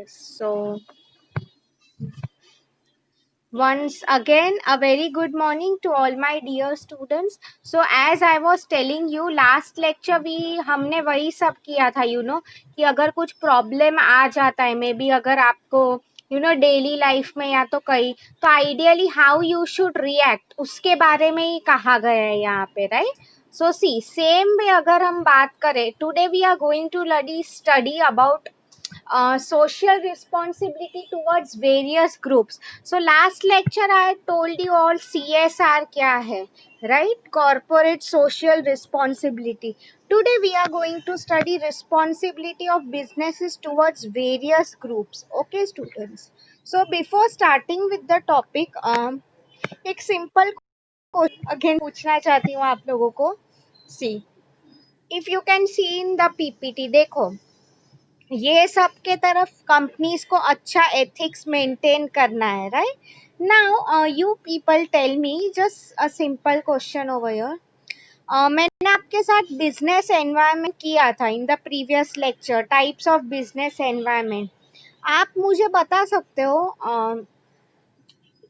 So, once again, a very good morning to all my dear students. So, as I was telling you, last lecture भी हमने वही सब किया था, कि अगर कुछ प्रॉब्लम आ जाता है, मे बी अगर आपको डेली लाइफ में या तो कहीं, तो ideally how you should react उसके बारे में ही कहा गया है यहाँ पे, राइट? सो सी सेम वे अगर हम बात करें, today we are going to study about social responsibility towards various groups. So last lecture I had told you all CSR क्या है, right? Corporate social responsibility. Today we are going to study responsibility of businesses towards various groups. Okay students. So before starting with the topic, एक simple question again पूछना चाहती हूँ आप लोगों को. See, if you can see in the PPT, देखो ये सब के तरफ कंपनीज को अच्छा एथिक्स मेंटेन करना है, right? Now you people tell me just a simple question over here. मैंने आपके साथ बिजनेस एनवायरनमेंट किया था in the previous lecture, types of business environment. आप मुझे बता सकते हो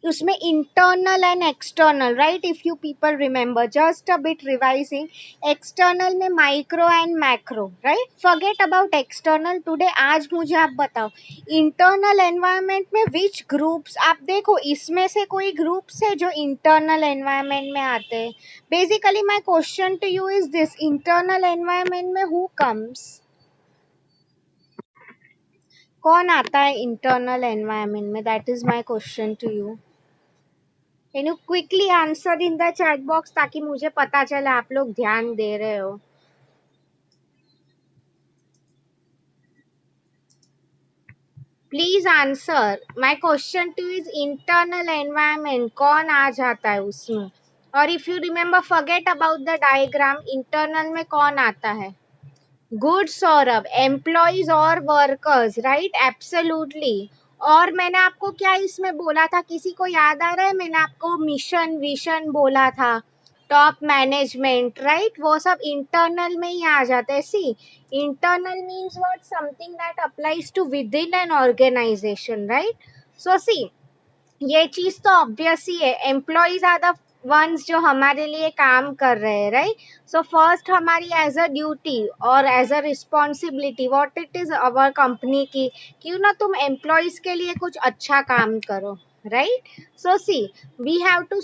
उसमें internal and external, right? If you people remember, just a bit revising, external में micro and macro, right? Forget about external today. आज मुझे आप बताओ इंटरनल एनवायरनमेंट में विच ग्रुप्स, आप देखो इसमें से कोई ग्रुप्स है जो इंटरनल एनवायरनमेंट में आते हैं? Basically my question to you is this, internal environment में हु कम्स, कौन आता है इंटरनल एनवायरनमेंट में? That is my question to you. Can you quickly answer in the chat box ताकि मुझे पता चले आप लोग ध्यान दे रहे हो. Please answer. My question two is internal environment कौन आ जाता है उसमें? और if you remember, forget about the diagram, internal में कौन आता है? गुड सौरभ, एम्प्लॉइज और वर्कर्स, राइट? एब्सोल्युटली. और मैंने आपको क्या इसमें बोला था, किसी को याद आ रहा है? मैंने आपको मिशन विशन बोला था, टॉप मैनेजमेंट, राइट? वो सब इंटरनल में ही आ जाते हैं. See, internal means what, something that applies to within an organisation, right? So see, ये चीज तो ऑब्वियस ही है, एम्प्लॉइज आर द वंस जो हमारे लिए काम कर रहे हैं, राइट? सो फर्स्ट हमारी एज अ ड्यूटी और as a responsibility what it is our company की, क्यों ना तुम एम्प्लॉइज के लिए कुछ अच्छा काम करो, right? So see, we have to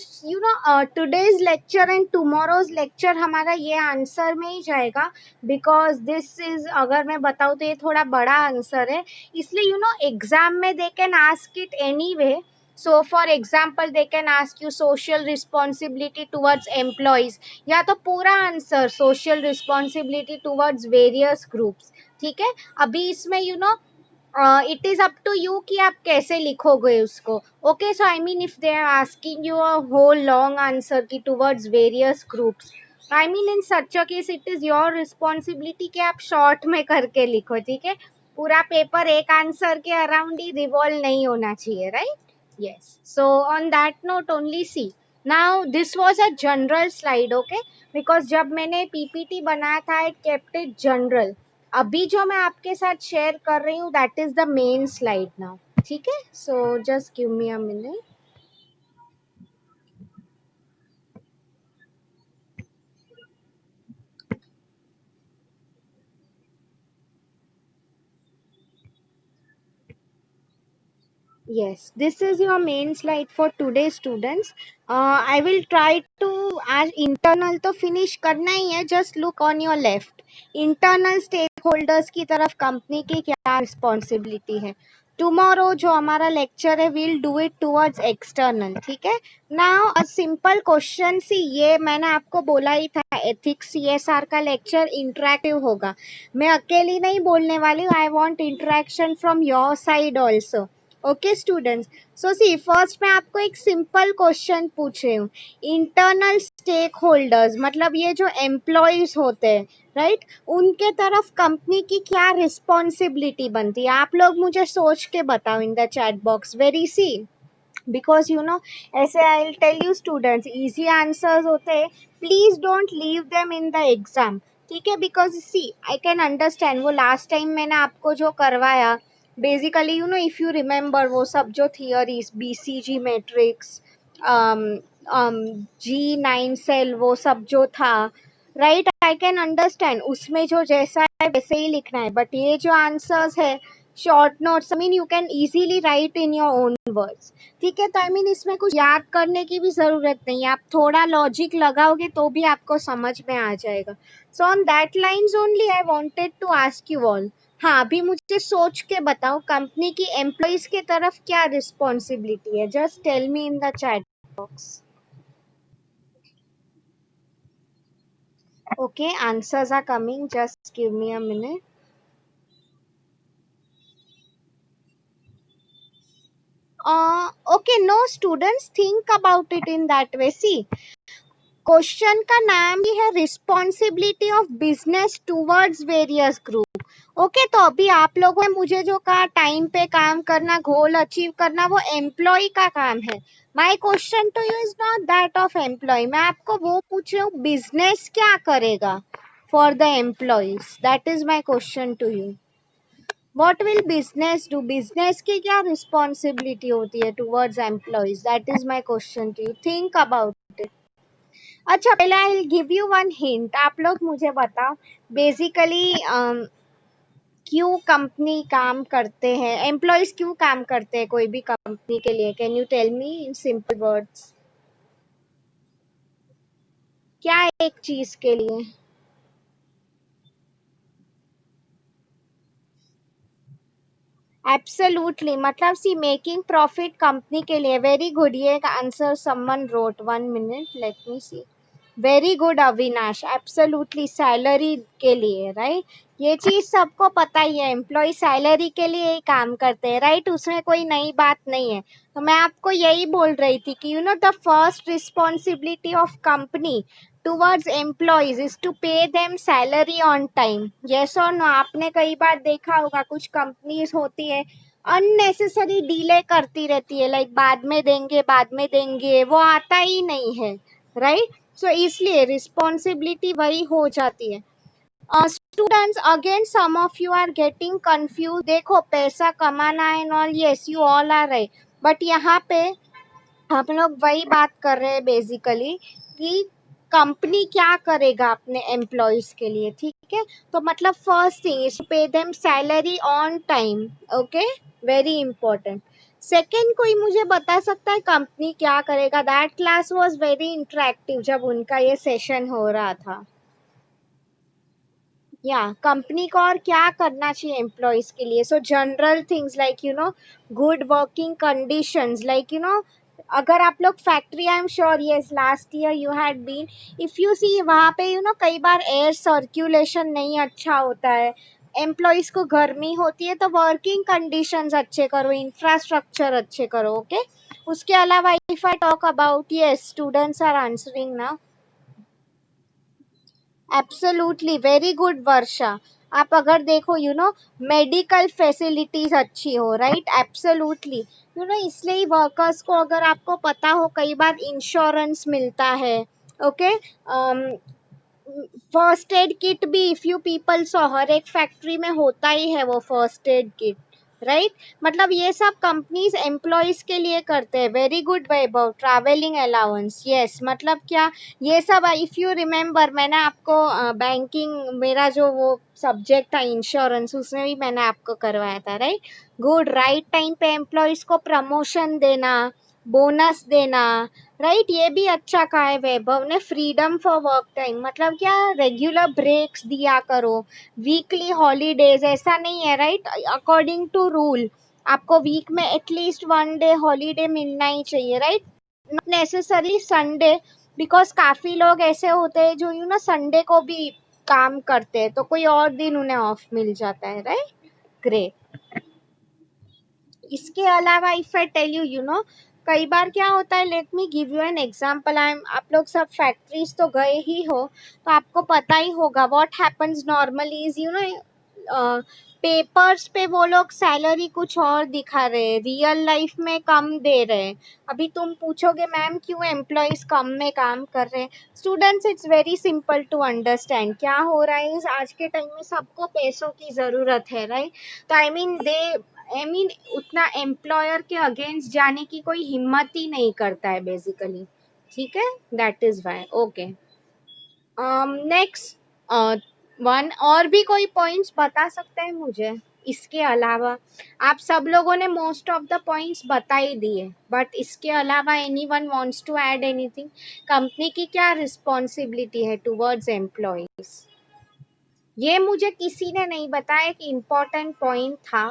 today's lecture and tomorrow's lecture हमारा ये आंसर में ही जाएगा, बिकॉज दिस इज, अगर मैं बताऊँ तो ये थोड़ा बड़ा आंसर है, इसलिए एग्जाम में they can ask it any way. So for example, they can ask you social responsibility towards employees, या तो पूरा answer social responsibility towards various groups. ठीक है, अभी इसमें it is up to you कि आप कैसे लिखोगे उसको. Okay, so I mean if they are asking you a whole long answer कि towards various groups, I mean in such a case it is your responsibility कि आप short में करके लिखो. ठीक है, पूरा पेपर एक आंसर के अराउंड ही रिवॉल्व नहीं होना चाहिए, right? Yes. So on that note only, see. Now this was a general slide, okay? Because जब मैंने PPT बनाया था, I kept it general. अभी जो मैं आपके साथ शेयर कर रही हूँ, that is the main slide now. ठीक है? So just give me a minute. Yes, this is your main slide for today students. I will try to, as internal तो finish करना ही है, just look on your left. Internal stakeholders की तरफ company की क्या responsibility है. Tomorrow जो हमारा lecture है, we'll do it towards external. ठीक है? Now a simple question, see, ये मैंने आपको बोला ही था, ethics CSR का lecture interactive होगा. मैं अकेली नहीं बोलने वाली हूँ, I want interaction from your side also. Okay students. So see, first मैं आपको एक सिंपल क्वेश्चन पूछ रही हूँ. इंटरनल स्टेक होल्डर्स मतलब ये जो एम्प्लॉयज होते हैं, राइट? उनके तरफ कंपनी की क्या रिस्पॉन्सिबिलिटी बनती है? आप लोग मुझे सोच के बताओ in the chat box. Very see, because ऐसे I will tell you students, easy answers होते हैं, please don't leave them in the exam. ठीक है? Because see, I can understand, वो लास्ट टाइम मैंने आपको जो करवाया बेसिकली if you remember वो सब जो theories BCG matrix, G9 cell, वो सब जो था, राइट, आई कैन अंडरस्टैंड उसमें जो जैसा है वैसे ही लिखना है, बट ये जो आंसर्स है short notes, I mean you can easily right in your own words, ठीक है। तो आई मीन इसमें कुछ याद करने की भी जरूरत नहीं है, आप थोड़ा लॉजिक लगाओगे तो भी आपको समझ में आ जाएगा। So on that lines only I wanted to ask you all. हाँ, अभी मुझे सोच के बताओ कंपनी की एम्प्लॉइज की तरफ क्या रिस्पॉन्सिबिलिटी है, just tell me in the chat box. Okay, answers are coming. Just give me a minute. Okay, no students think about it in that way. See, question का नाम ही है responsibility of business towards various group. Okay, तो अभी आप लोगों ने मुझे जो कहा टाइम पे काम करना, गोल अचीव करना, वो एम्प्लॉय का काम है। My question to you is not that of employee. मैं आपको वो पूछ रही हूँ बिजनेस क्या करेगा for the employees, that is my question to you. What will business do? Business की क्या responsibility होती है towards employees? That is my question to you. Think about it. अच्छा, पहले I will give you one hint. आप लोग मुझे बताओ बेसिकली क्यों कंपनी काम करते हैं, एम्प्लॉयज क्यों काम करते हैं कोई भी कंपनी के लिए। Can you tell me in simple words, क्या एक चीज के लिए? एब्सोल्युटली, मतलब सी मेकिंग प्रॉफिट कंपनी के लिए। वेरी गुड, ये answer someone wrote, 1 minute let me see. Very good Avinash, absolutely salary के लिए, राइट। ये चीज सबको पता ही है, एम्प्लॉय सैलरी के लिए ही काम करते हैं, राइट। उसमें कोई नई बात नहीं है। तो मैं आपको यही बोल रही थी कि the first responsibility of company towards employees is to pay them salary on time. Yes और नो? आपने कई बार देखा होगा कुछ कंपनीज होती है अननेसेसरी डिले करती रहती है, लाइक बाद में देंगे बाद में देंगे, वो आता ही नहीं है, राइट। सो इसलिए रिस्पॉन्सिबिलिटी वही हो जाती है। Students, again some of you are getting confuse. देखो पैसा कमाना है all, yes you all are right, but यहाँ पे हम लोग वही बात कर रहे हैं बेसिकली कि कंपनी क्या करेगा अपने एम्प्लॉयज के लिए, ठीक है। तो मतलब फर्स्ट थिंग इज पे them salary on time, okay, very important. Second, कोई मुझे बता सकता है कंपनी क्या करेगा? That class was very interactive जब उनका ये सेशन हो रहा था। या कंपनी को और क्या करना चाहिए एम्प्लॉयज के लिए? So general things like good working conditions, like अगर आप लोग factory, I am sure yes last year you had been, if you see वहाँ पे कई बार एयर सर्कुलेशन नहीं अच्छा होता है, एम्प्लॉयज को गर्मी होती है, तो वर्किंग कंडीशंस अच्छे करो, इंफ्रास्ट्रक्चर अच्छे करो, ओके। उसके अलावा if I talk about, yes students are answering ना। Absolutely, very good Varsha. आप अगर देखो मेडिकल फैसिलिटीज अच्छी हो, राइट, एब्सोल्युटली। इसलिए वर्कर्स को, अगर आपको पता हो, कई बार इंश्योरेंस मिलता है, ओके। फर्स्ट एड किट भी इफ यू पीपल सो हर एक फैक्ट्री में होता ही है वो फर्स्ट एड किट, राइट। मतलब ये सब कंपनीज एम्प्लॉयज के लिए करते हैं। वेरी गुड वैभव, ट्रैवलिंग अलाउंस, यस, मतलब क्या ये सब, इफ यू रिमेम्बर मैंने आपको बैंकिंग, मेरा जो वो सब्जेक्ट था इंश्योरेंस, उसमें भी मैंने आपको करवाया था, राइट। गुड, राइट टाइम पे एम्प्लॉयज को प्रमोशन देना, बोनस देना, राइट, ये भी अच्छा कहा है वैभव ने। फ्रीडम फॉर वर्क टाइम, मतलब क्या, रेगुलर ब्रेक्स दिया करो, वीकली हॉलीडेज, ऐसा नहीं है, राइट, अकॉर्डिंग टू रूल आपको वीक में एटलीस्ट 1 डे हॉलीडे मिलना ही चाहिए, right. Not necessary Sunday, because काफी लोग ऐसे होते हैं जो संडे को भी काम करते हैं, तो कोई और दिन उन्हें ऑफ मिल जाता है, राइट। ग्रेट। इसके अलावा इफ आई टेल कई बार क्या होता है, let me give you an example. आप लोग सब फैक्ट्रीज तो गए ही हो, तो आपको पता ही होगा what happens normally is papers पे वो लोग सैलरी कुछ और दिखा रहे हैं, रियल लाइफ में कम दे रहे हैं। अभी तुम पूछोगे मैम क्यों एम्प्लॉयज कम में काम कर रहे हैं? Students, it's very simple to understand. क्या हो रहा है, आज के टाइम में सबको पैसों की जरूरत है, राइट। तो I mean they I mean उतना एम्प्लॉयर के अगेंस्ट जाने की कोई हिम्मत ही नहीं करता है बेसिकली, ठीक है, that is why. Okay, next one, और भी कोई पॉइंट्स बता सकते हैं मुझे इसके अलावा? आप सब लोगों ने मोस्ट ऑफ द पॉइंट्स बता ही दिए, बट इसके अलावा anyone wants to add anything? Company की क्या रिस्पॉन्सिबिलिटी है टुवर्ड्स एम्प्लॉयज? ये मुझे किसी ने नहीं बताया, एक इम्पॉर्टेंट पॉइंट था।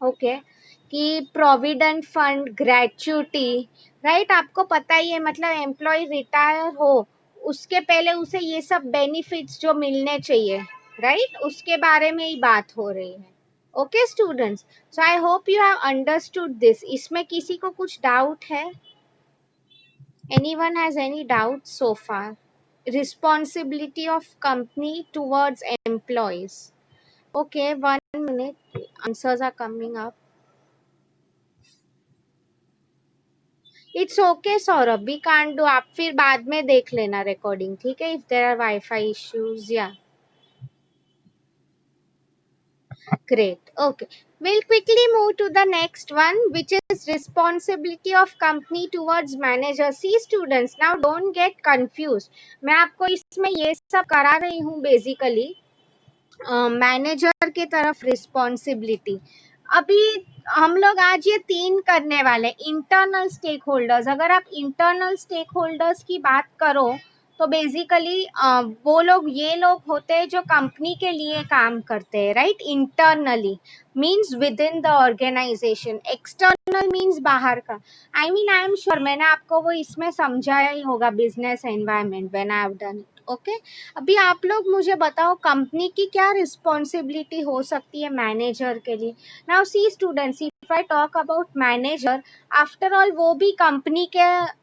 ओके, कि प्रोविडेंट फंड, ग्रेच्युटी, राइट, आपको पता ही है, मतलब एम्प्लॉय रिटायर हो उसके पहले उसे ये सब बेनिफिट्स जो मिलने चाहिए, राइट, उसके बारे में ही बात हो रही है। Okay students, so I hope you have understood this. इसमें किसी को कुछ डाउट है? Anyone has any doubt so far? Responsibility of company towards employees? Okay, 1 minute, answers are coming up. It's okay Saurabh, we can't do, आप फिर बाद में देख लेना रिकॉर्डिंग, ठीक है, if there are wifi issues या। Great, okay, we'll quickly move to the next one, which is responsibility of company towards manager. See students, now don't get confused, मैं आपको इसमें ये सब करा रही हूँ बेसिकली मैनेजर की तरफ रिस्पॉन्सिबिलिटी। अभी हम लोग आज ये 3 करने वाले, इंटरनल स्टेक होल्डर्स। अगर आप इंटरनल स्टेक होल्डर्स की बात करो तो बेसिकली वो लोग, ये लोग होते हैं जो कंपनी के लिए काम करते हैं, right. Internally means within the organisation, external means बाहर का। आई एम श्योर मैंने आपको वो इसमें समझाया ही होगा, business environment, when I have done it. Okay, अभी आप लोग मुझे बताओ कंपनी की क्या रिस्पॉन्सिबिलिटी हो सकती है मैनेजर के लिए? Now see students, if I talk about manager, after all वो भी कंपनी के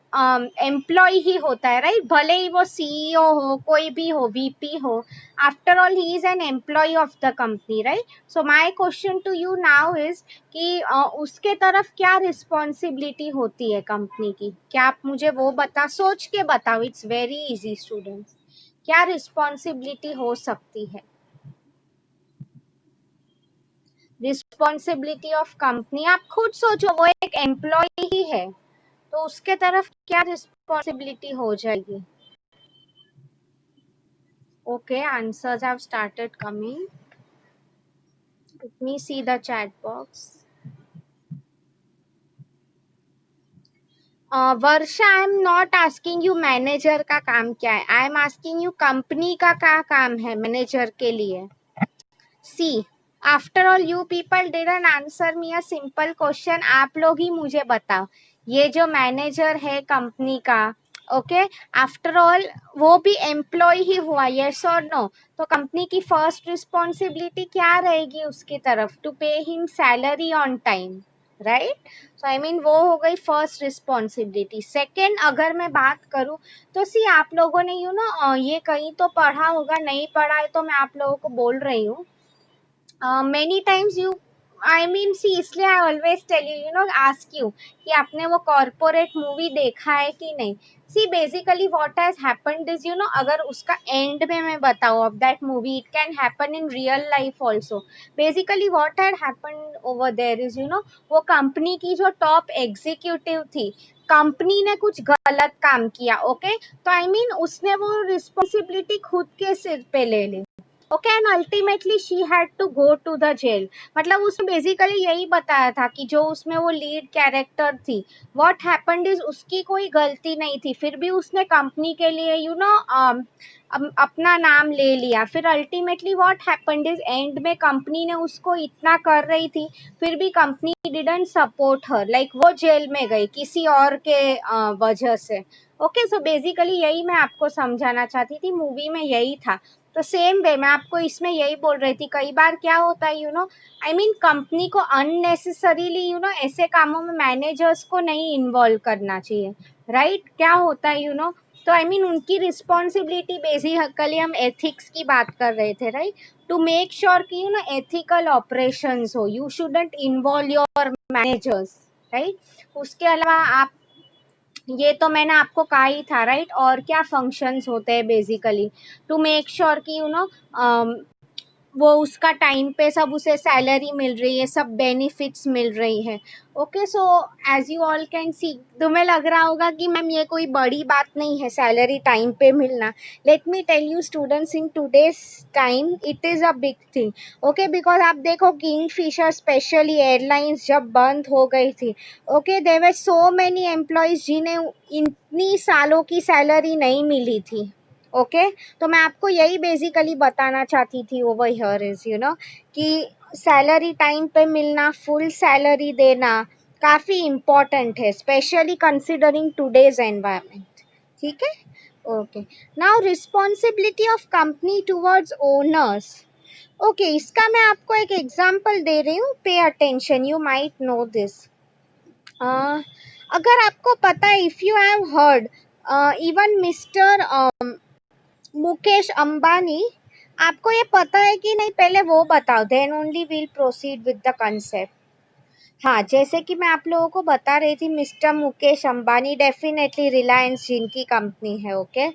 एम्प्लॉय ही होता है, राइट, भले ही वो सीईओ हो, कोई भी हो, वीपी हो, after all he is an employee of the company, right. So my question to you now is कि उसके तरफ क्या रिस्पॉन्सिबिलिटी होती है कंपनी की? क्या आप मुझे वो बता, सोच के बताओ, इट्स वेरी इजी स्टूडेंट्स, क्या रिस्पॉन्सिबिलिटी हो सकती है? रिस्पॉन्सिबिलिटी ऑफ कंपनी, आप खुद सोचो, वो एक एम्प्लॉय ही है तो उसके तरफ क्या रिस्पॉन्सिबिलिटी हो जाएगी? Okay, answers have started coming, let me see the chat box. Varsha, I am not asking you manager का काम क्या है, I am asking you company का क्या काम है मैनेजर के लिए। See, after all you people didn't answer me a simple question, आप लोग ही मुझे बताओ, ये जो मैनेजर है कंपनी का, ओके, आफ्टर ऑल वो भी एम्प्लॉय ही हुआ, यस और नो? तो कंपनी की फर्स्ट रिस्पॉन्सिबिलिटी क्या रहेगी उसकी तरफ? To pay him salary on time, right. So I mean वो हो गई फर्स्ट रिस्पॉन्सिबिलिटी। सेकेंड अगर मैं बात करूँ तो सी, आप लोगों ने ये कहीं तो पढ़ा होगा, नहीं पढ़ा है तो मैं आप लोगों को बोल रही हूँ, many times you, I mean see, इसलिए I always tell you, ask you कि आपने वो कॉर्पोरेट मूवी देखा है कि नहीं। See basically what has happened is, अगर उसका एंड में मैं बताऊँ of that movie, it can happen in real life also. Basically what had happened over there is, वो कंपनी की जो टॉप एग्जीक्यूटिव थी, कंपनी ने कुछ गलत काम किया, ओके, तो आई मीन उसने वो रिस्पॉन्सिबिलिटी खुद के सिर पे ले ली, okay, and ultimately she had to go to the jail. मतलब उसने बेसिकली यही बताया था कि जो उसमें वो लीड कैरेक्टर थी, व्हाट हैपेंड इज उसकी कोई गलती नहीं थी, फिर भी उसने कंपनी के लिए अपना नाम ले लिया। फिर ultimately what happened is, and में कंपनी ने उसको इतना कर रही थी, फिर भी company didn't support her, like वो जेल में गई किसी और के वजह से। ओके, सो बेसिकली यही मैं आपको समझाना चाहती थी, मूवी में यही था। तो सेम वे मैं आपको इसमें यही बोल रही थी, कई बार क्या होता है, आई मीन कंपनी को अननेसेसरीली ऐसे कामों में मैनेजर्स को नहीं इन्वॉल्व करना चाहिए, राइट। क्या होता है, तो आई मीन उनकी रिस्पॉन्सिबिलिटी, बेसिकली हम एथिक्स की बात कर रहे थे, राइट, टू मेक श्योर कि एथिकल ऑपरेशंस हो, you shouldn't involve your managers, right. उसके अलावा आप, ये तो मैंने आपको कहा ही था, राइट, और क्या फंक्शंस होते हैं बेसिकली, टू मेक श्योर कि वो उसका टाइम पे सब उसे सैलरी मिल रही है, सब बेनिफिट्स मिल रही है। Okay, so as you all can see, तुम्हें लग रहा होगा कि मैम ये कोई बड़ी बात नहीं है सैलरी टाइम पे मिलना। Let me tell you students, in today's time it is a big thing. Okay, because आप देखो किंगफिशर स्पेशली एयरलाइंस जब बंद हो गई थी, okay, there were so many employees जिन्हें इतनी सालों की सैलरी नहीं मिली थी। ओके, तो मैं आपको यही बेसिकली बताना चाहती थी ओवर हियर इज कि सैलरी टाइम पे मिलना, फुल सैलरी देना काफ़ी इम्पोर्टेंट है, स्पेशली कंसिडरिंग टूडेज एनवायरनमेंट। ठीक है, okay. Now responsibility of company towards owners. Okay, इसका मैं आपको एक एग्जांपल दे रही हूँ, pay attention, you might know this. अगर आपको पता है, if you have heard, even mister Mukesh Ambani, आपको ये पता है कि नहीं, पहले वो बताओ, then only will proceed with the concept. हाँ, जैसे कि मैं आप लोगों को बता रही थी, मिस्टर मुकेश अंबानी डेफिनेटली रिलायंस जिनकी कंपनी है, ओके,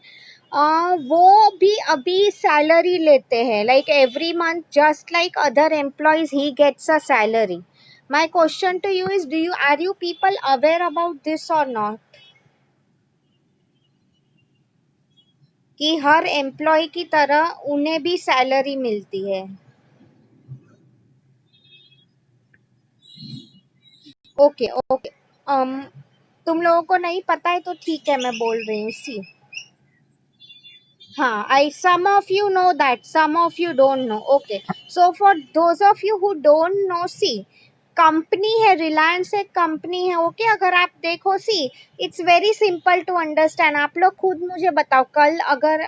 वो भी अभी सैलरी लेते हैं, like every month, just like other employees he gets a salary. My question to you is, are you people aware about this और नॉट, कि हर एम्प्लॉय की तरह उन्हें भी सैलरी मिलती है। ओके ओके, तुम लोगों को नहीं पता है तो ठीक है, मैं बोल रही हूँ, सी। हाँ, I some of you know that, some of you don't know. Okay, so for those of you who don't know, see, company है रिलायंस, एक कंपनी है। ओके, अगर आप देखो, see, it's very simple to understand. आप लोग खुद मुझे बताओ, कल अगर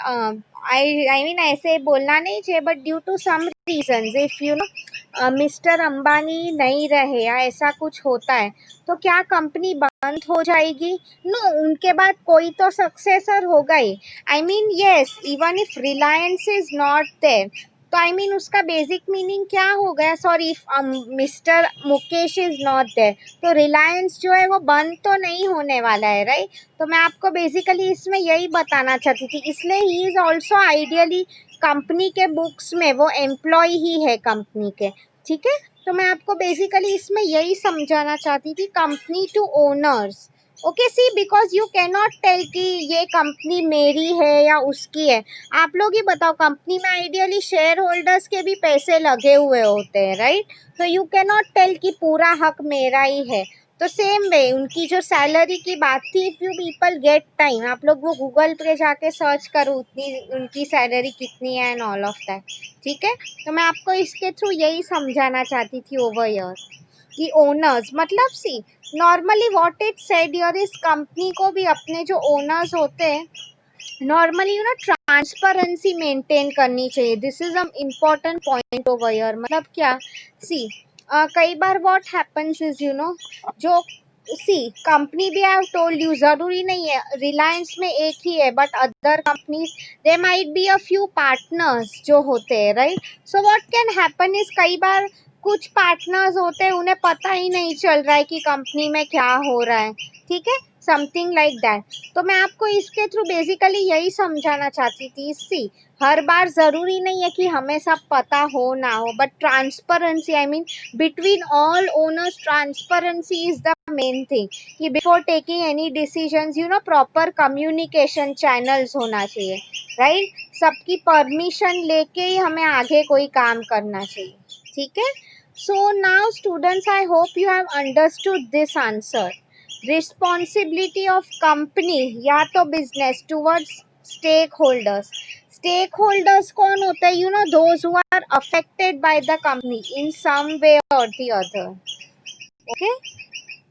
आई मीन ऐसे बोलना नहीं चाहिए, but due to some reasons, if mister Ambani नहीं रहे या ऐसा कुछ होता है, तो क्या कंपनी बंद हो जाएगी? नो, उनके बाद कोई तो सक्सेसर होगा ही। I mean yes, even if Reliance is not there, तो आई मीन उसका बेसिक मीनिंग क्या हो गया? Sorry, if mister Mukesh is not there, तो रिलायंस जो है वो बंद तो नहीं होने वाला है, राइट? तो मैं आपको बेसिकली इसमें यही बताना चाहती थी, इसलिए he is also ideally company के बुक्स में वो एम्प्लॉय ही है कंपनी के। ठीक है, तो मैं आपको बेसिकली इसमें यही समझाना चाहती थी, company to owners. Okay, see, because you can not tell कि ये कंपनी मेरी है या उसकी है। आप लोग ही बताओ, कंपनी में आइडियली शेयर होल्डर्स के भी पैसे लगे हुए होते हैं, राइट? तो यू कैन नॉट टेल कि पूरा हक मेरा ही है। तो सेम वे, उनकी जो सैलरी की बात थी, if you people get time, आप लोग वो गूगल पे जाके सर्च करो उतनी उनकी सैलरी कितनी है एंड ऑल ऑफ दैट। ठीक है, तो मैं आपको इसके थ्रू यही समझाना चाहती थी ओवर ईयर, कि ओनर्स मतलब, see, normally what it said your, इस कंपनी को भी अपने जो ओनर्स होते हैं, नॉर्मली ट्रांसपेरेंसी मेंटेन करनी चाहिए। This is a important point over here. मतलब क्या, सी, कई बार व्हाट हैपेंस इज, जो, सी, कंपनी भी, आई हैव टोल्ड यू, जरूरी नहीं है रिलायंस में एक ही है, but other companies, they might be a few partners जो होते हैं, right? So what can happen is, कई बार कुछ पार्टनर्स होते हैं, उन्हें पता ही नहीं चल रहा है कि कंपनी में क्या हो रहा है। ठीक है, समथिंग लाइक दैट। तो मैं आपको इसके थ्रू बेसिकली यही समझाना चाहती थी, सी, हर बार जरूरी नहीं है कि हमें सब पता हो ना हो, but transparency, I mean between all owners, transparency is the main thing, कि before taking any decisions, proper communication channels होना चाहिए, राइट? सबकी परमिशन लेके ही हमें आगे कोई काम करना चाहिए। ठीक है, so now students, I hope you have understood this answer. Responsibility of company या तो business towards stake holders. Stake holders कौन होता है? Those who are affected by the company in some way और द अदर। ओके,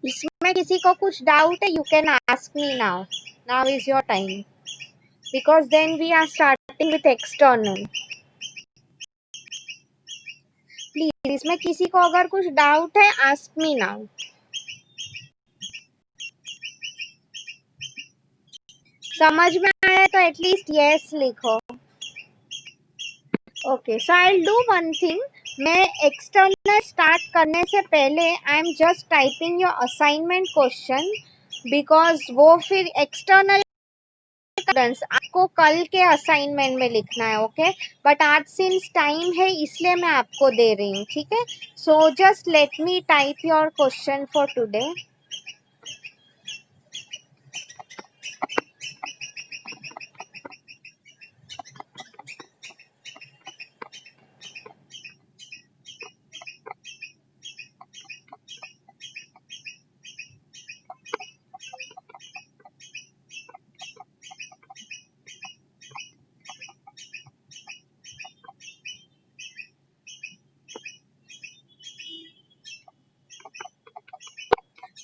इसमें किसी को कुछ डाउट है, you can ask me now, now is your time, because then we are starting with external. Please, इसमें किसी को अगर कुछ डाउट है, आस्क मी नाउ। समझ में आया तो एटलीस्ट यस लिखो। Okay, so I will do one thing, मैं एक्सटर्नल स्टार्ट करने से पहले I am just typing your assignment question, because वो फिर एक्सटर्नल स्टूडेंट्स आपको कल के असाइनमेंट में लिखना है, ओके, बट आज सिंस टाइम है इसलिए मैं आपको दे रही हूँ, ठीक है। So just let me type your question for today.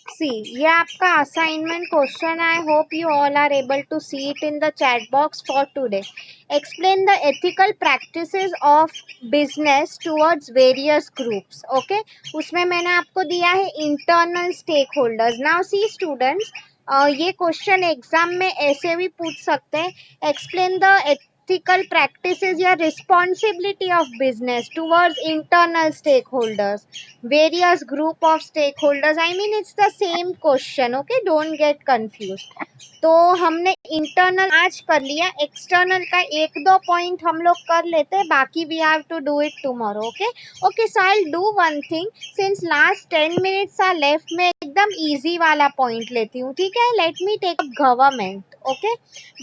See, ये आपका assignment question, I hope you all are able to see it in the chat box for today. Explain the ethical practices of business towards various groups, okay. उसमें मैंने आपको दिया है internal stake holders. Now see students, ये question exam में ऐसे भी पूछ सकते हैं, एक्सप्लेन द ethical practices या responsibility of business towards internal stakeholders, various group of stakeholders, I mean it's the same question, okay, don't get confused। तो हमने इंटरनल आज कर लिया, एक्सटर्नल का एक दो पॉइंट हम लोग कर लेते हैं, बाकी we have to do it tomorrow, okay. Okay, so I will do one thing, since last 10 minutes are left, में एकदम इजी वाला पॉइंट लेती हूँ, ठीक है। Let me take up government, okay.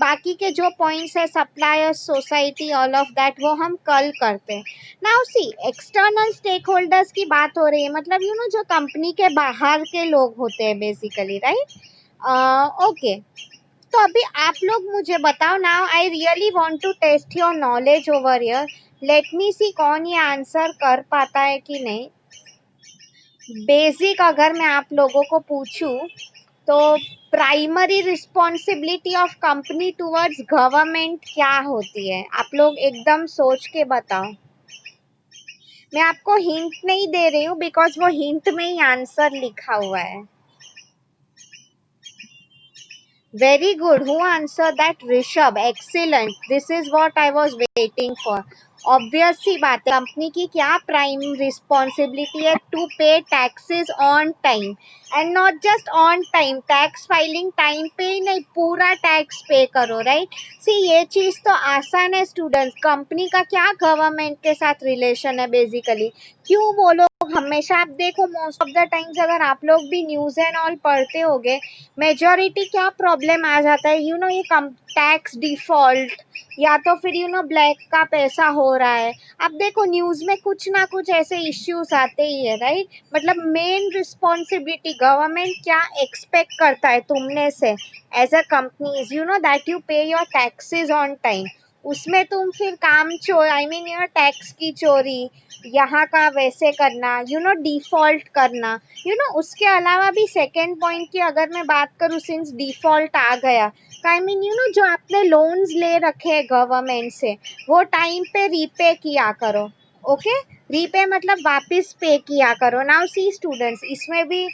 बाकी के जो पॉइंट्स है suppliers, society, all of that, वो हम कल करते हैं। Now see, external stakeholders की बात हो रही है, मतलब यू नो जो कंपनी के बाहर के लोग होते हैं बेसिकली, राइट। ओके, तो अभी आप लोग मुझे बताओ, now I really want to test your knowledge over here. Let me see कौन ये आंसर कर पाता है कि नहीं। बेसिक अगर मैं आप लोगों को पूछूं तो primary responsibility of company towards government क्या होती है, आप लोग एकदम सोच के बताओ। मैं आपको हिंट नहीं दे रही हूँ बिकॉज वो हिंट में ही आंसर लिखा हुआ है। Very good. Who answered that? Rishabh. Excellent. This is what I was waiting for. Obvious सी बात है, कंपनी की क्या प्राइम रिस्पॉन्सिबिलिटी है, टू पे taxes on time, and not just on time, tax filing time पे ही नहीं, पूरा टैक्स पे करो, राइट। सी, ये चीज तो आसान है स्टूडेंट्स। कंपनी का क्या गवर्नमेंट के साथ रिलेशन है बेसिकली, क्यों वो लोग हमेशा, आप देखो मोस्ट ऑफ द टाइम्स अगर आप लोग भी न्यूज एंड ऑल पढ़ते होगे, मेजॉरिटी क्या प्रॉब्लम आ जाता है, यू नो ये टैक्स डिफॉल्ट, या तो फिर यू नो ब्लैक का पैसा हो रहा है। अब देखो न्यूज में कुछ ना कुछ ऐसे इश्यूज आते ही है, राइट। मतलब मेन रिस्पॉन्सिबिलिटी गवर्नमेंट क्या एक्सपेक्ट करता है तुमने से, as a companies, you know that you pay your taxes on time. उसमें तुम फिर काम चोर, आई मीन योर टैक्स की चोरी, यहाँ का वैसे करना, यू नो डिफॉल्ट करना, यू नो। उसके अलावा भी सेकेंड पॉइंट की अगर मैं बात करूँ, सिंस डिफॉल्ट आ गया, आई मीन यू नो जो आपने लोन्स ले रखे हैं गवर्नमेंट से, वो टाइम पे रीपे किया करो, ओके। रीपे मतलब वापस पे किया करो। नाउ सी स्टूडेंट्स, इसमें भी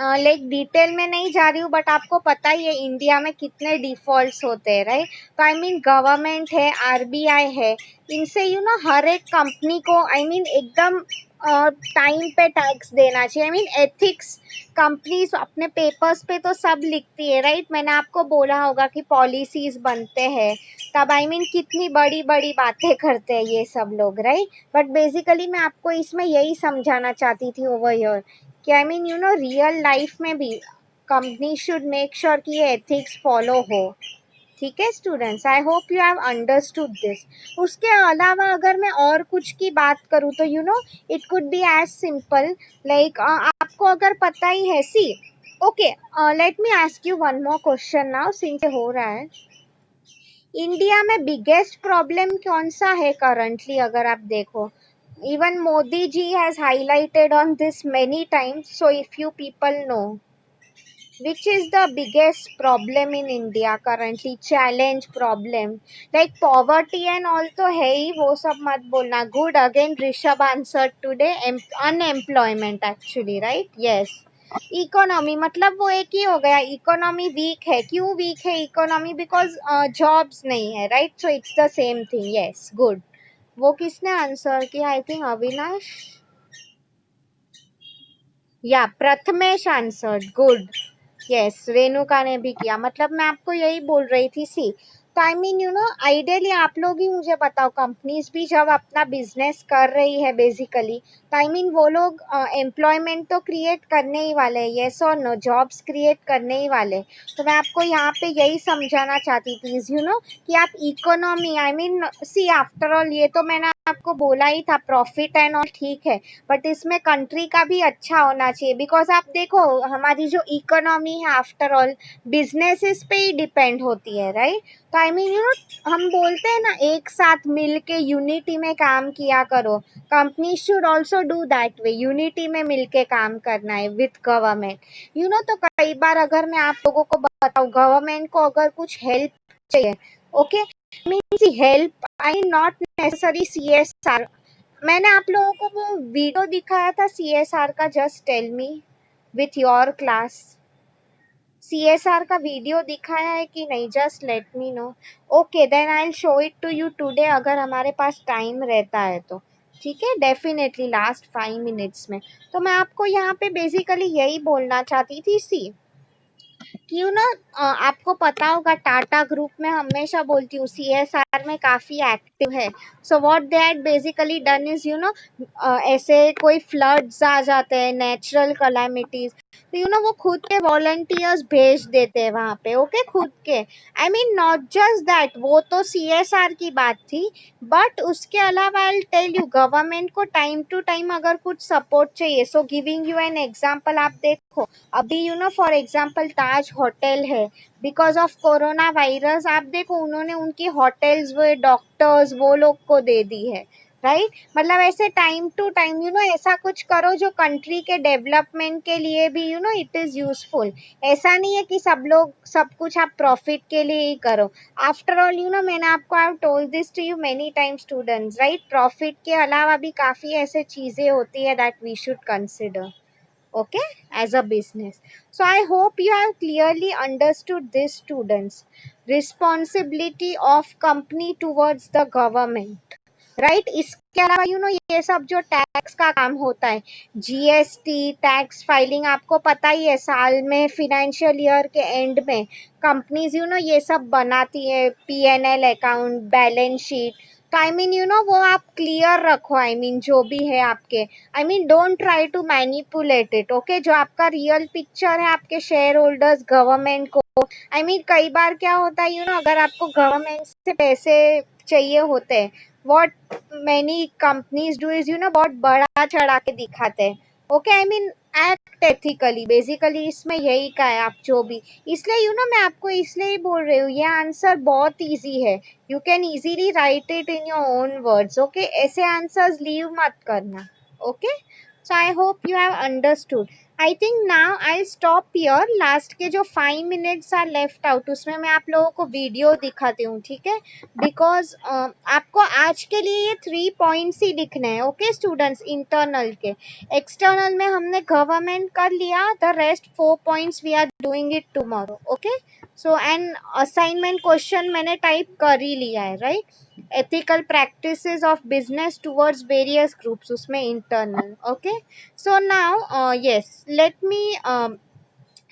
लाइक डिटेल में नहीं जा रही हूँ, बट आपको पता ही है इंडिया में कितने डिफॉल्ट्स होते हैं, राइट। तो आई मीन गवर्नमेंट है, आरबीआई है, इनसे यू नो हर एक कंपनी को आई मीन एकदम टाइम पे टैक्स देना चाहिए। आई मीन एथिक्स, कंपनीज अपने पेपर्स पे तो सब लिखती है, राइट। मैंने आपको बोला होगा कि पॉलिसीज बनते हैं तब, आई मीन कितनी बड़ी बड़ी बातें करते हैं ये सब लोग, राइट। बट बेसिकली मैं आपको इसमें यही समझाना चाहती थी ओवर हियर कि I mean you know real life में भी कंपनी शुड मेक श्योर कि ये एथिक्स फॉलो हो, ठीक है students. I hope you have understood this. उसके अलावा अगर मैं और कुछ की बात करूँ तो you know it could be as simple like, आपको अगर पता ही है, see, okay, let me ask you one more question now, since हो रहा है, इंडिया में बिगेस्ट प्रॉब्लम कौन सा है करंटली, अगर आप देखो, even Modi ji has highlighted on this many times, so if you people know which is the biggest problem in India currently, challenge problem, like poverty and all तो है ही, वो सब मत बोलना। Good, again Rishabh answered today, unemployment actually, right? Yes, economy, मतलब वो एक ही हो गया, इकोनॉमी वीक है। क्यों वीक है इकोनॉमी, बिकॉज जॉब्स नहीं है, right. So it's the same thing, yes, good. वो किसने आंसर किया, आई थिंक अविनाश या Prathamesh answered, good. Yes, Renuka ने भी किया, मतलब मैं आपको यही बोल रही थी। सी, तो आई मीन आइडियली आप लोग ही मुझे बताओ, कंपनीज भी जब अपना बिजनेस कर रही है बेसिकली, तो आई मीन वो लोग एम्प्लॉयमेंट तो क्रिएट करने ही वाले हैं, यस और नो, जॉब्स क्रिएट करने ही वाले। तो मैं आपको यहाँ पे यही समझाना चाहती थी कि आप economy, I mean see, after all ये तो मैंने आपको बोला ही था, प्रॉफिट एंड ऑल ठीक है, बट इसमें कंट्री का भी अच्छा होना चाहिए, बिकॉज आप देखो हमारी जो इकोनॉमी है आफ्टर ऑल बिजनेसेस पे ही डिपेंड होती है, राइट? तो आई मीन हम बोलते हैं ना, एक साथ मिल के यूनिटी में काम किया करो। Company should also do that way, unity में मिलके काम करना है विथ गवर्नमेंट। तो कई बार अगर मैं आप लोगों को बताऊं, गवर्नमेंट को अगर कुछ हेल्प चाहिए, okay, means help, I not necessary CSR। मैंने आप लोगों को वो वीडियो दिखाया था CSR का, just tell me with your class, CSR का वीडियो दिखाया है कि नहीं? Just let me know. Okay, then I will show it to you today, अगर हमारे पास टाइम रहता है तो। ठीक है, डेफिनेटली लास्ट 5 मिनट्स में। तो मैं आपको यहाँ पे बेसिकली यही बोलना चाहती थी, सी, कि आपको पता होगा टाटा ग्रुप में हमेशा बोलती हूँ CSR में काफी एक्टिव है। So what they had basically done is ऐसे कोई फ्लड्स आ जाते हैं, नेचुरल कलामिटीज, तो वो खुद के वॉलंटियर्स भेज देते हैं वहां पे, ओके, खुद के। I mean not just that, वो तो CSR की बात थी, बट उसके अलावा आई टेल यू, गवर्नमेंट को टाइम टू टाइम अगर कुछ सपोर्ट चाहिए, so giving you an example, आप देखो अभी फॉर एग्जांपल ताज होटल है, बिकॉज ऑफ कोरोना वायरस, आप देखो उन्होंने उनकी होटल्स, वो डॉक्टर्स, वो लोग को दे दी है, राइट? मतलब ऐसे टाइम टू टाइम ऐसा कुछ करो जो कंट्री के डेवलपमेंट के लिए भी इट इज यूजफुल। ऐसा नहीं है कि सब लोग सब कुछ आप प्रॉफिट के लिए ही करो। आफ्टर ऑल मैंने आपको, I have told this to you many times students, right? Profit के अलावा भी काफी ऐसे चीजें होती है that we should consider, okay, as a business. So I hope you have clearly understood this, students. Responsibility of company towards the government, right? इसके अलावा ये सब जो टैक्स का काम होता है, GST टैक्स फाइलिंग, आपको पता ही है, साल में फिनेंशियल ईयर के एंड में कंपनीज ये सब बनाती है, P&L अकाउंट, बैलेंस शीट। तो आई मीन वो आप क्लियर रखो, आई मीन जो भी है आपके, I mean don't try to manipulate it, okay? जो आपका रियल पिक्चर है आपके शेयर होल्डर्स, गवर्नमेंट को, आई मीन कई बार क्या होता है अगर आपको गवर्नमेंट से पैसे चाहिए होते हैं, what many companies do is बहुत बड़ा चढ़ा के दिखाते हैं, okay? I mean act ethically, basically इसमें यही का है, आप जो भी, इसलिए मैं आपको इसलिए ही बोल रही हूँ, ये आंसर बहुत इजी है, you can easily right it in your own words, okay? ऐसे आंसर्स लीव मत करना, okay? So I hope you have understood. I think now I stop here, last के जो 5 मिनट्स आर लेफ्ट आउट, उसमें मैं आप लोगों को वीडियो दिखाती हूँ, ठीक है? बिकॉज आपको आज के लिए ये 3 पॉइंट्स ही लिखने हैं, ओके स्टूडेंट्स? इंटरनल के, एक्सटर्नल में हमने गवर्नमेंट कर लिया, the rest 4 points we are doing it tomorrow, okay? So and assignment question मैंने टाइप कर ही लिया है, right? ethical practices of business towards various groups, उसमें internal, okay? So now yes, let me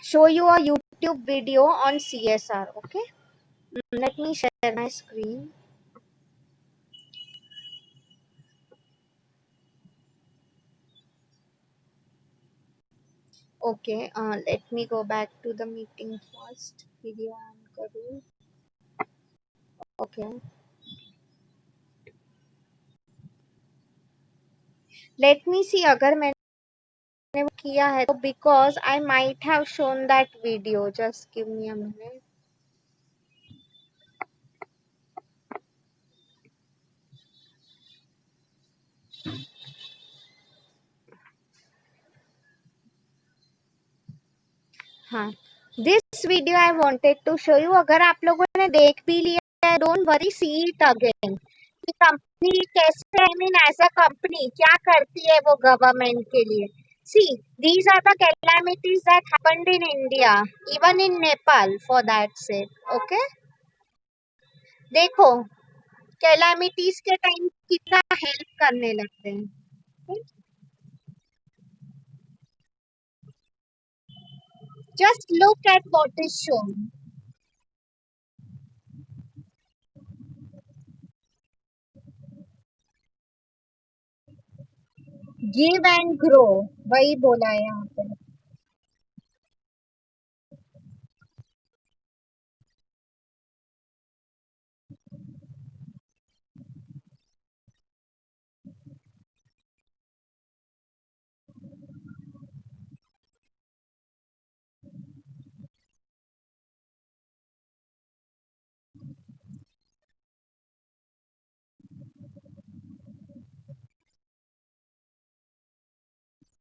show you a YouTube video on CSR, okay? Let me share my screen. Okay, let me go back to the meeting first. Video on करूँ, okay? Let me see अगर मैंने वो किया है तो, because I might have shown that video. Just give me a minute. हाँ, this video I wanted to show you, अगर आप लोगों ने देख भी लिया है, don't worry, see it again, कि कंपनी कैसे, I mean as a company क्या करती है वो गवर्नमेंट के लिए। See, these are the calamities that happened in India, even in Nepal for that sake, okay? देखो कैलामिटीज के टाइम कितना हेल्प करने लगते हैं। Just look at what is shown. Give and grow, वही बोला है यहाँ पे.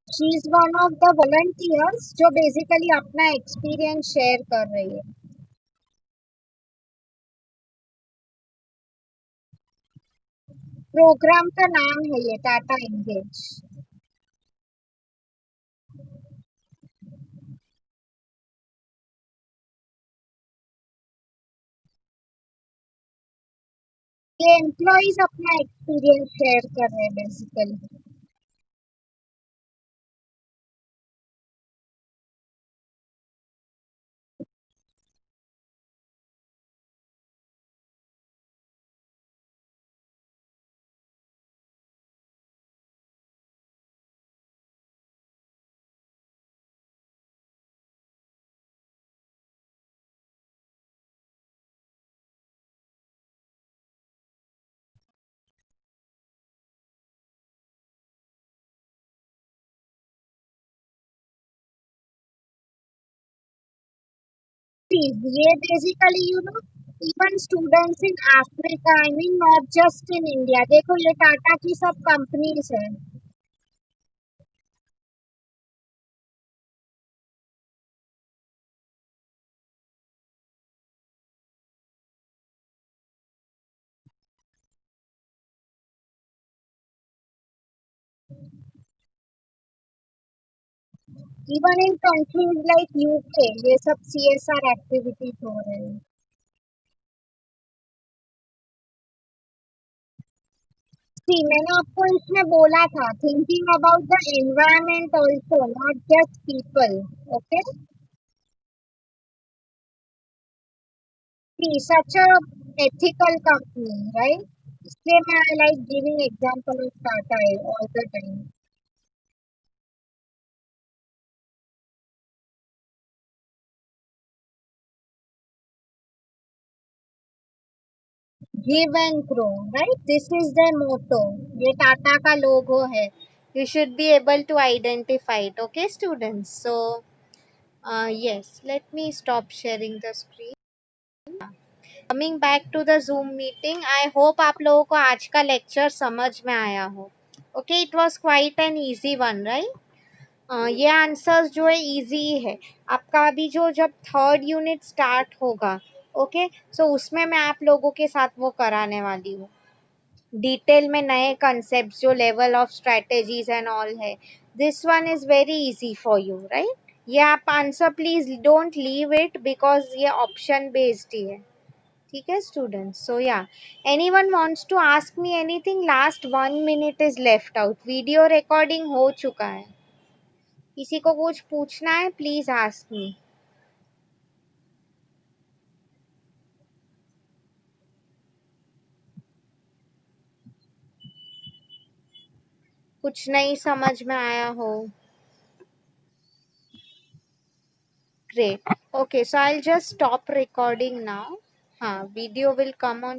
She is one of the volunteers जो बेसिकली अपना एक्सपीरियंस शेयर कर रही है. प्रोग्राम का नाम है ये टाटा एंगेज. ये एम्प्लॉइज अपना एक्सपीरियंस शेयर कर रहे हैं बेसिकली. ये basically even students in Africa, I mean not just in India, देखो ये टाटा की सब कंपनीज है. Even in countries like UK ये सब सीएसआर एक्टिविटीज हो रहे हैं. सी मैंने आपको इसमें बोला था thinking about the environment also, not just people. Okay. See such a ethical company, right? इसलिए मैं I like giving example of Tata all the time. Give and grow, right, this is the motto. ये टाटा का लोगो है. You should be able to identify it. Okay, students. So, yes, let me stop sharing the screen. Coming back to the Zoom meeting, I hope आप लोगों को आज का lecture समझ में आया हो. Okay, it was quite an easy one, right? ये आंसर्स जो है इजी है. आपका अभी जो जब थर्ड यूनिट स्टार्ट होगा, ओके, सो उसमें मैं आप लोगों के साथ वो कराने वाली हूँ डिटेल में नए कंसेप्ट जो level of strategies and all है. This one is very easy for you, right. ये आप answer please don't leave it because ये ऑप्शन बेस्ड ही है. ठीक है students. So ya, anyone wants to ask me anything? Last 1 minute is left out. Video recording हो चुका है. किसी को कुछ पूछना है प्लीज आस्क मी. कुछ नहीं समझ में आया हो? Great. Okay, so I will just stop recording now. हाँ, वीडियो विल कम ऑन